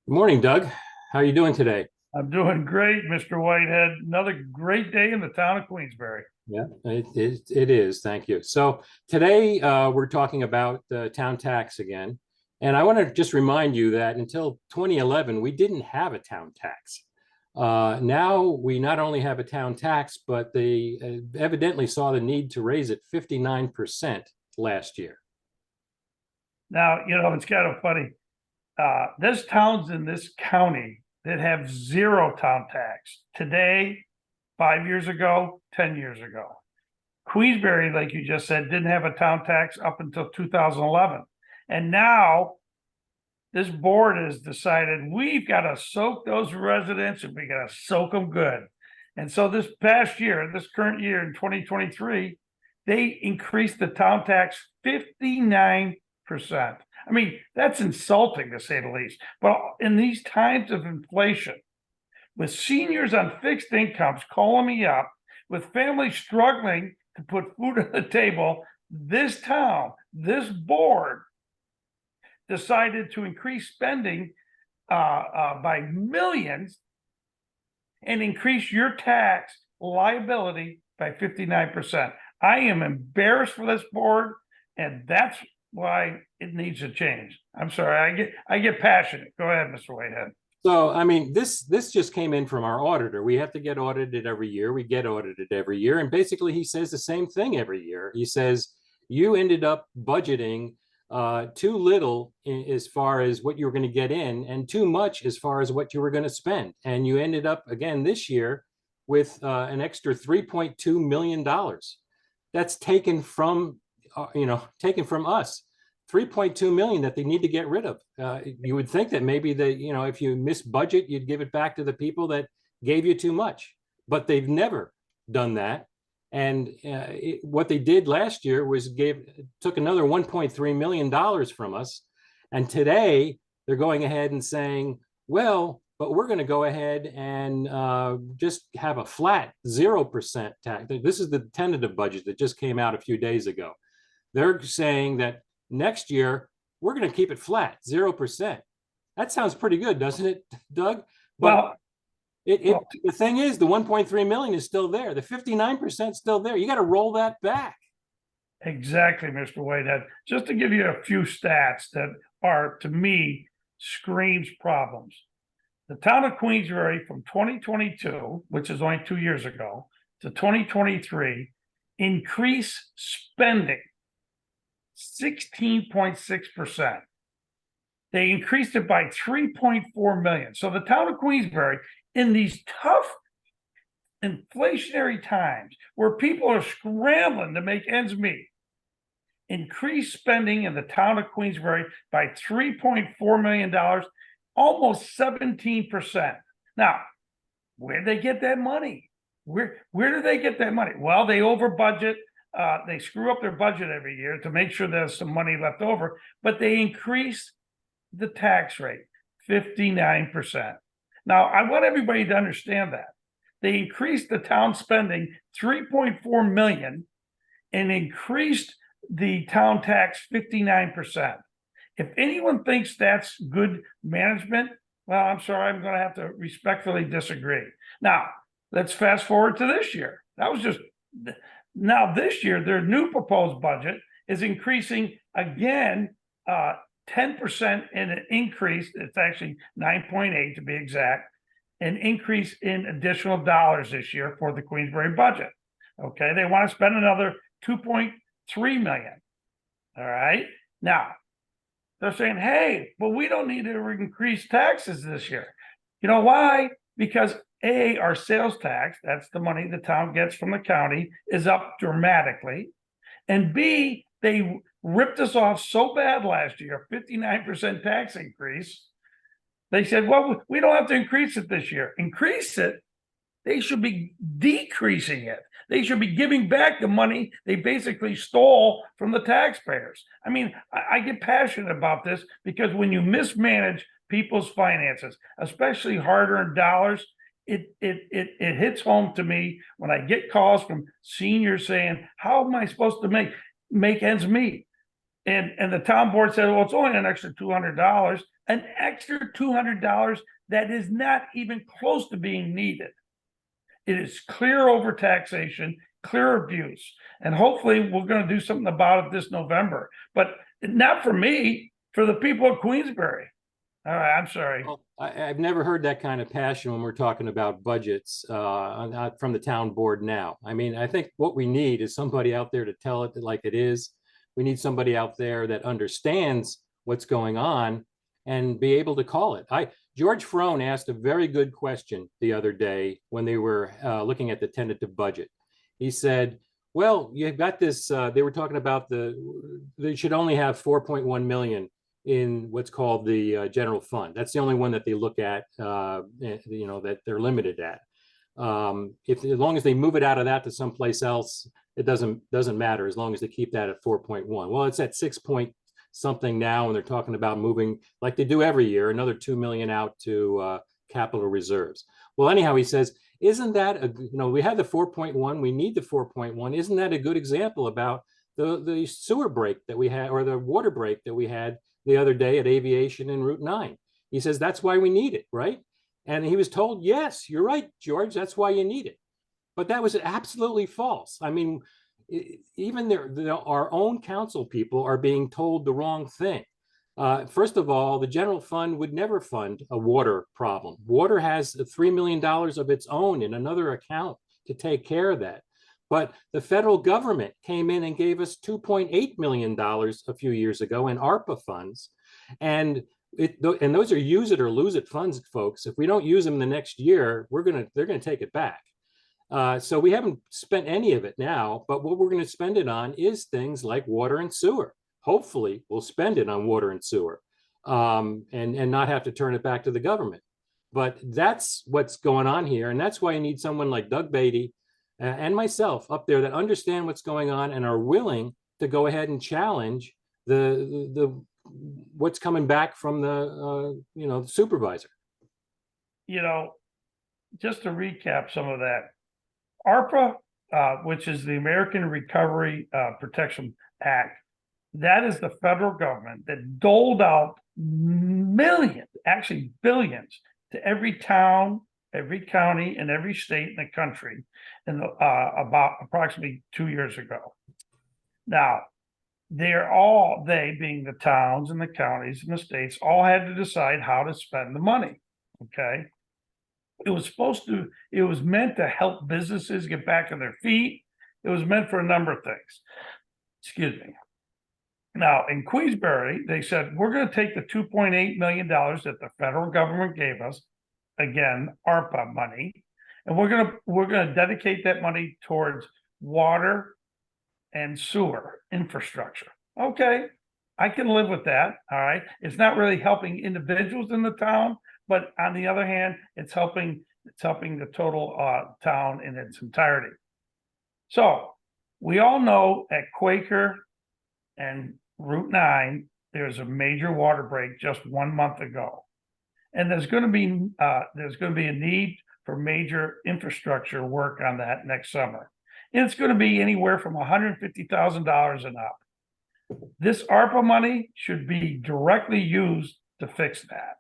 Good morning, Doug. How are you doing today? I'm doing great, Mr. Whitehead. Another great day in the town of Queensbury. Yeah, it is. Thank you. So today we're talking about town tax again. And I want to just remind you that until 2011, we didn't have a town tax. Now we not only have a town tax, but they evidently saw the need to raise it 59% last year. Now, it's kind of funny. There's towns in this county that have zero town tax today, 5 years ago, 10 years ago. Queensbury, like you just said, didn't have a town tax up until 2011. And now this board has decided we've got to soak those residents and we got to soak them good. And so this past year, this current year in 2023, they increased the town tax 59%. I mean, that's insulting to say the least. But in these times of inflation, with seniors on fixed incomes calling me up, with families struggling to put food on the table, this town, this board decided to increase spending by millions and increase your tax liability by 59%. I am embarrassed for this board, and that's why it needs to change. I'm sorry, I get passionate. Go ahead, Mr. Whitehead. So, I mean, this just came in from our auditor. We have to get audited every year. We get audited every year, and basically, he says the same thing every year. He says you ended up budgeting too little as far as what you were going to get in, and too much as far as what you were going to spend. And you ended up again this year with an extra $3.2 million. That's taken from taken from us. 3.2 million that they need to get rid of. You would think that maybe if you miss budget, you'd give it back to the people that gave you too much, but they've never done that. And what they did last year was took another $1.3 million from us. And today they're going ahead and saying, well, but we're going to go ahead and just have a flat 0% tax. This is the tentative budget that just came out a few days ago. They're saying that next year we're going to keep it flat, 0%. That sounds pretty good, doesn't it, Doug? But Well, well, the thing is, the 1.3 million is still there. The 59% still there. You got to roll that back. exactly, Mr. Whitehead. Just to give you a few stats that are, to me, screams problems. The town of Queensbury from 2022, which is only 2 years ago, to 2023, increased spending 16.6%. They increased it by 3.4 million. So the town of Queensbury, in these tough inflationary times where people are scrambling to make ends meet, increased spending in the town of Queensbury by $3.4 million, almost 17%. Now, where do they get that money? Where do they get that money? Well, they over budget. They screw up their budget every year to make sure there's some money left over, but they increase the tax rate 59%. Now, I want everybody to understand that. They increased the town spending 3.4 million and increased the town tax 59%. If anyone thinks that's good management, well, I'm sorry, I'm going to have to respectfully disagree. Now, let's fast forward to this year. That was just now this year, their new proposed budget is increasing again 10% in an increase. It's actually 9.8 to be exact, an increase in additional dollars this year for the Queensbury budget. Okay, they want to spend another 2.3 million. All right. Now, they're saying, hey, but we don't need to increase taxes this year. You know why? Because A, our sales tax, that's the money the town gets from the county, is up dramatically. And B, they ripped us off so bad last year, 59% tax increase. They said, well, we don't have to increase it this year. Increase it. They should be decreasing it. They should be giving back the money they basically stole from the taxpayers. I mean, I get passionate about this because when you mismanage people's finances, especially hard-earned dollars, it hits home to me when I get calls from seniors saying, how am I supposed to make ends meet? And the town board said, well, it's only an extra $200, an extra $200 that is not even close to being needed. It is clear overtaxation, clear abuse, and hopefully we're going to do something about it this November. But not for me, for the people of Queensbury. All right, I'm sorry. Well, I've never heard that kind of passion when we're talking about budgets from the town board now. I mean, I think what we need is somebody out there to tell it like it is. We need somebody out there that understands what's going on and be able to call it. George Frone asked a very good question the other day when they were looking at the tentative budget. He said, well, you've got this, they were talking about they should only have 4.1 million in what's called the general fund. That's the only one that they look at, that they're limited at. As long as they move it out of that to someplace else, it doesn't matter as long as they keep that at 4.1. Well, it's at 6 point something now, and they're talking about moving, like they do every year, another 2 million out to capital reserves. Well, anyhow, he says, isn't that we had the 4.1, we need the 4.1. Isn't that a good example about the sewer break that we had, or the water break that we had the other day at Aviation and Route 9? He says, that's why we need it, right? And he was told, yes, you're right, George, that's why you need it. But that was absolutely false. I mean, even our own council people are being told the wrong thing. First of all, the general fund would never fund a water problem. Water has $3 million of its own in another account to take care of that. But the federal government came in and gave us $2.8 million a few years ago in ARPA funds. And those are use it or lose it funds, folks. If we don't use them the next year, they're gonna take it back. So we haven't spent any of it now, but what we're going to spend it on is things like water and sewer. Hopefully we'll spend it on water and sewer and not have to turn it back to the government. But that's what's going on here. And that's why you need someone like Doug Beatty and myself up there that understand what's going on and are willing to go ahead and challenge what's coming back from the supervisor. Just to recap some of that, ARPA, which is the American Recovery Protection Act, that is the federal government that doled out millions, actually billions, to every town, every county, and every state in the country about approximately 2 years ago. Now, they being the towns and the counties and the states, all had to decide how to spend the money, okay? It was meant to help businesses get back on their feet. It was meant for a number of things. Excuse me. Now, in Queensbury, they said, we're going to take the $2.8 million that the federal government gave us, again, ARPA money, and we're going to dedicate that money towards water and sewer infrastructure. Okay, I can live with that. All right. It's not really helping individuals in the town, but on the other hand, it's helping the total town in its entirety. So we all know at Quaker and Route 9, there's a major water break just 1 month ago. And there's going to be a need for major infrastructure work on that next summer. And it's going to be anywhere from $150,000 and up. This ARPA money should be directly used to fix that.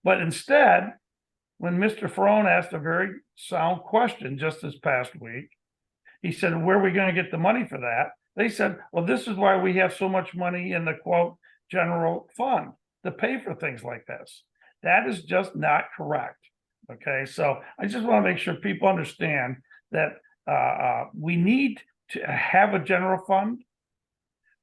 But instead, when Mr. Frone asked a very sound question just this past week, he said, where are we going to get the money for that? They said, well, this is why we have so much money in the quote general fund to pay for things like this. That is just not correct. Okay, so I just want to make sure people understand that we need to have a general fund,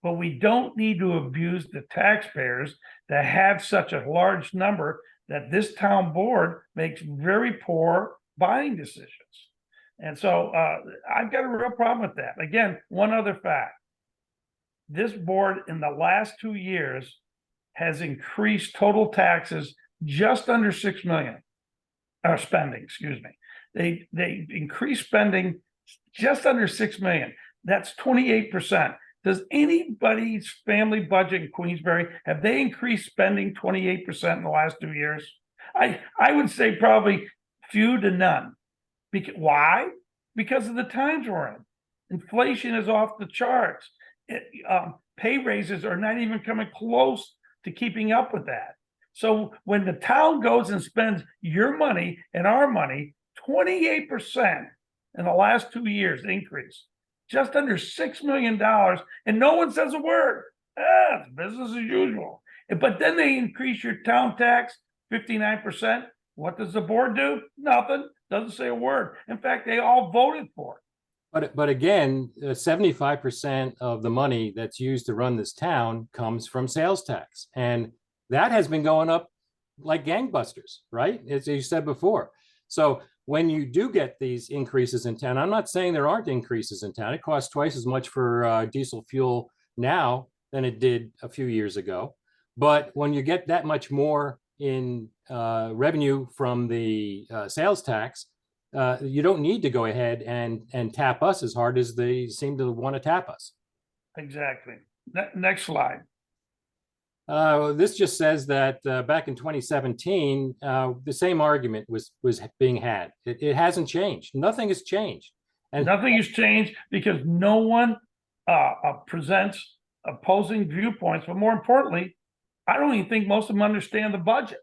but we don't need to abuse the taxpayers that have such a large number that this town board makes very poor buying decisions. And so I've got a real problem with that. Again, one other fact. This board in the last 2 years has increased total taxes just under 6 million, or spending, excuse me. They increased spending just under 6 million. That's 28%. Does anybody's family budget in Queensbury, have they increased spending 28% in the last 2 years? I would say probably few to none. Why? Because of the times we're in. Inflation is off the charts. pay raises are not even coming close to keeping up with that. So when the town goes and spends your money and our money, 28% in the last 2 years increase, just under $6 million, and no one says a word. It's business as usual. But then they increase your town tax 59%. What does the board do? Nothing. Doesn't say a word. In fact, they all voted for it. But again, 75% of the money that's used to run this town comes from sales tax. And that has been going up like gangbusters, right? As you said before. So when you do get these increases in town, I'm not saying there aren't increases in town. It costs twice as much for diesel fuel now than it did a few years ago. But when you get that much more in revenue from the sales tax, you don't need to go ahead and tap us as hard as they seem to want to tap us. Exactly. Next slide. This just says that back in 2017, the same argument was being had. It hasn't changed. Nothing has changed. And nothing has changed because no one presents opposing viewpoints. But more importantly, I don't even think most of them understand the budget.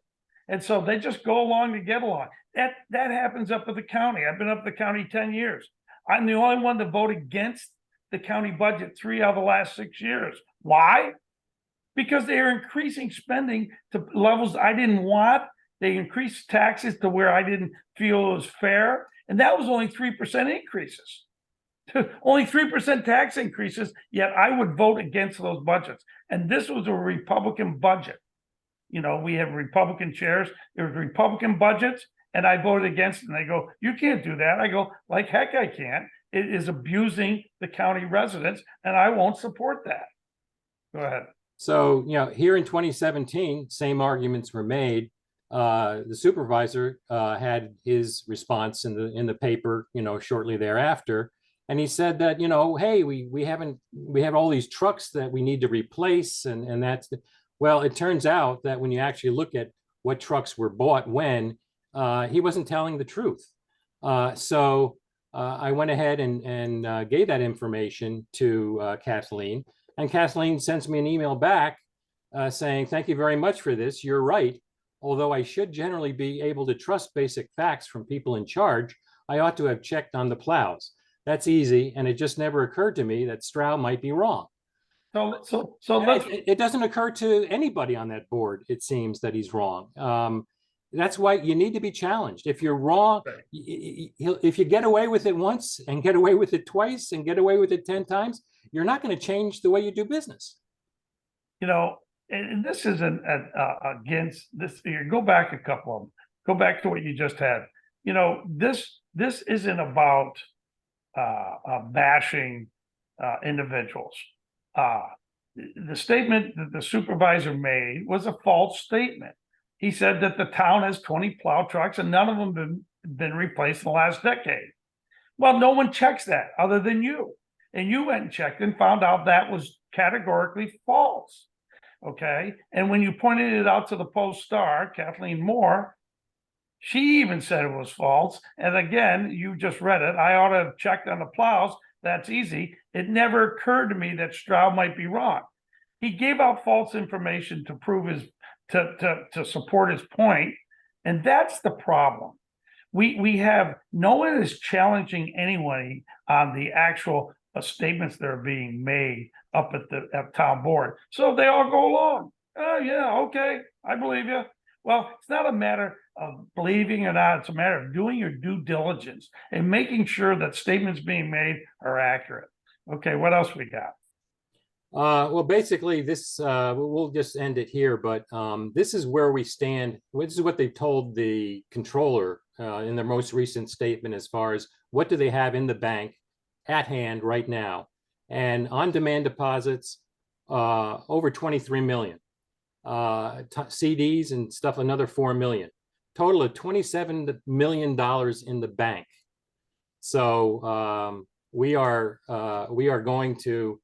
And so they just go along to get along. That happens up at the county. I've been up at the county 10 years. I'm the only one to vote against the county budget 3 out of the last 6 years. Why? Because they are increasing spending to levels I didn't want. They increased taxes to where I didn't feel it was fair. And that was only 3% increases. Only 3% tax increases, yet I would vote against those budgets. And this was a Republican budget. You know, we have Republican chairs. There was Republican budgets, and I voted against it. And they go, you can't do that. I go, like heck I can't. It is abusing the county residents, and I won't support that. Go ahead. So, you know, here in 2017, same arguments were made. The supervisor had his response in the paper, you know, shortly thereafter. And he said that, you know, hey, we have all these trucks that we need to replace. And that's, well, it turns out that when you actually look at what trucks were bought when, he wasn't telling the truth. So I went ahead and gave that information to Kathleen. And Kathleen sends me an email back saying, thank you very much for this. You're right. Although I should generally be able to trust basic facts from people in charge, I ought to have checked on the plows. That's easy. And it just never occurred to me that Stroud might be wrong. So it doesn't occur to anybody on that board, it seems, that he's wrong. That's why you need to be challenged. If you're wrong, if you get away with it once and get away with it twice and get away with it 10 times, you're not going to change the way you do business. You know, and this isn't against this. You go back a couple of them. Go back to what you just had. You know, this isn't about bashing individuals. The statement that the supervisor made was a false statement. He said that the town has 20 plow trucks and none of them have been replaced in the last decade. Well, no one checks that other than you. And you went and checked and found out that was categorically false. Okay. And when you pointed it out to the Post-Star, Kathleen Moore, she even said it was false. And again, you just read it. I ought to have checked on the plows. That's easy. It never occurred to me that Stroud might be wrong. He gave out false information to prove his to support his point, and that's the problem. We have no one is challenging anyone on the actual statements that are being made up at the town board. So they all go along. Oh yeah, okay, I believe you. Well, it's not a matter of believing or not. It's a matter of doing your due diligence and making sure that statements being made are accurate. Okay, what else we got? Well, basically, this we'll just end it here. But this is where we stand. This is what they told the controller in their most recent statement, as far as what do they have in the bank at hand right now, and on-demand deposits over 23 million, CDs and stuff another 4 million, total of $27 million in the bank. So we are going to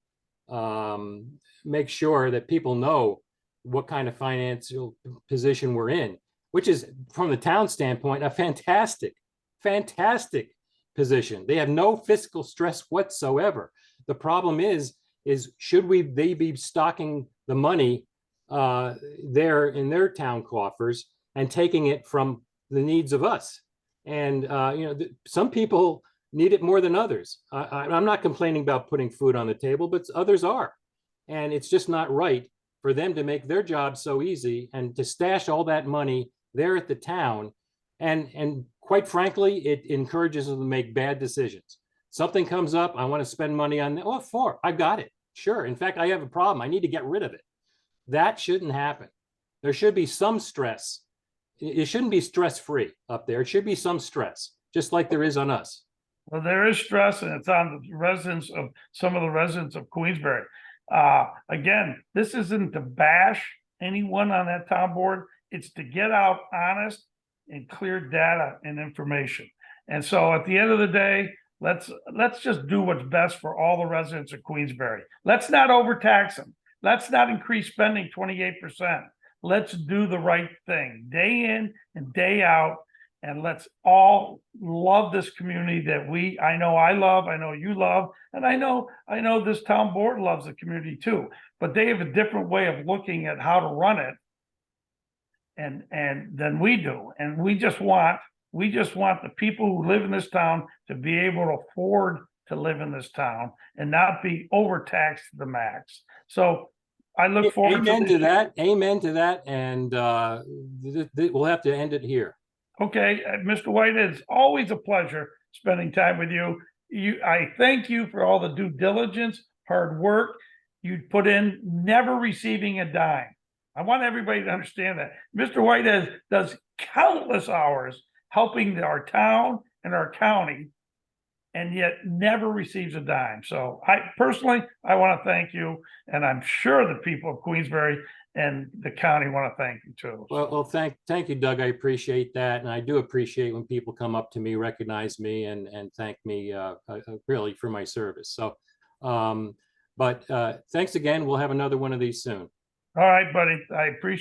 make sure that people know what kind of financial position we're in, which is, from the town standpoint, a fantastic position. They have no fiscal stress whatsoever. The problem is is they be stocking the money there in their town coffers and taking it from the needs of us? And some people need it more than others. I'm not complaining about putting food on the table, but others are. And it's just not right for them to make their job so easy and to stash all that money there at the town. And quite frankly, it encourages them to make bad decisions. Something comes up, I want to spend money on, what for? I got it. Sure. In fact, I have a problem. I need to get rid of it. That shouldn't happen. There should be some stress. It shouldn't be stress-free up there. It should be some stress, just like there is on us. Well, there is stress, and it's on the residents of some of the residents of Queensbury. Again, this isn't to bash anyone on that town board. It's to get out honest and clear data and information. And so at the end of the day, let's just do what's best for all the residents of Queensbury. Let's not overtax them. Let's not increase spending 28%. Let's do the right thing day in and day out. And let's all love this community that I know I love, I know you love, and I know this town board loves the community too. But they have a different way of looking at how to run it, and than we do. And we just want the people who live in this town to be able to afford to live in this town and not be overtaxed to the max. So I look forward to that. Amen to that. And we'll have to end it here. Okay, Mr. White, it's always a pleasure spending time with you. I thank you for all the due diligence, hard work you put in, never receiving a dime. I want everybody to understand that. Mr. White does countless hours helping our town and our county, and yet never receives a dime. So I personally want to thank you, and I'm sure the people of Queensbury and the county want to thank you too. Well, thank you, Doug. I appreciate that, and I do appreciate when people come up to me, recognize me, and thank me really for my service. So, but thanks again. We'll have another one of these soon. All right, buddy. I appreciate.